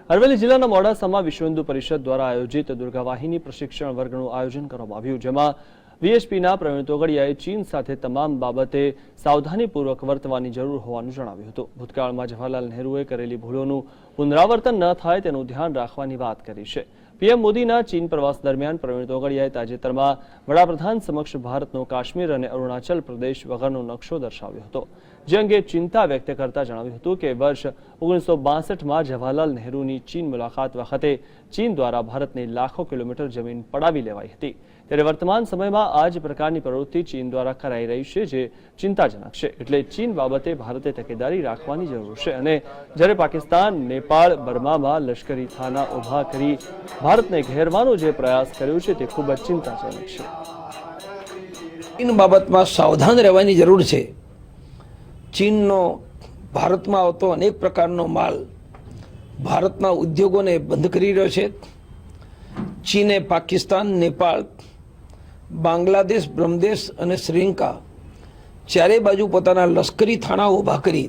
અરવલ્લી જિલ્લાના મોડાસામાં વિશ્વ હિન્દુ પરિષદ દ્વારા આયોજિત દુર્ગા વાહિની પ્રશિક્ષણ વર્ગનું આયોજન કરવામાં આવ્યું, જેમાં વીએચપીના પ્રવીણ તોગડિયાએ ચીન સાથે તમામ બાબતે સાવધાનીપૂર્વક વર્તવાની જરૂર હોવાનું જણાવ્યું હતું। ભૂતકાળમાં જવાહરલાલ નહેરુએ કરેલી ભૂલોનું પુનરાવર્તન ન થાય તેનું ધ્યાન રાખવાની વાત કરી છે। પીએમ મોદીના ચીન પ્રવાસ દરમિયાન પ્રવીણ તોગડિયાએ તાજેતરમાં વડાપ્રધાન સમક્ષ ભારતનો કાશ્મીર અને અરુણાચલ પ્રદેશ વગરનો નકશો દર્શાવ્યો હતો, જે અંગે ચિંતા વ્યક્ત કરતા જણાવ્યું હતું કે વર્ષ 1962માં જવાહરલાલ નહેરુની ચીન મુલાકાત વખતે ચીન દ્વારા ભારતની લાખો કિલોમીટર જમીન પડાવી લેવાઈ હતી, ત્યારે વર્તમાન સમયમાં આ જ પ્રકારની પ્રવૃત્તિ ચીન દ્વારા કરાઈ રહી છે, જે ચિંતાજનક છે। એટલે ચીન બાબતે ભારતે તકેદારી રાખવાની જરૂર છે અને જ્યારે પાકિસ્તાન, નેપાળ, બર્મામાં લશ્કરી થાના ઊભા કરી ભારતને ઘેરવાનો જે પ્રયાસ કર્યો છે તે ખૂબ જ ચિંતાજનક છે। ચીન બાબતમાં સાવધાન રહેવાની જરૂર છે। ચીનનો ભારતમાં આવતો અનેક પ્રકારનો માલ ભારતના ઉદ્યોગોને બંધ કરી રહ્યો છે। ચીને પાકિસ્તાન, નેપાળ, બાંગ્લાદેશ, બ્રહ્મદેશ અને શ્રીલંકા ચારે બાજુ પોતાના લશ્કરી થાણા ઊભા કરી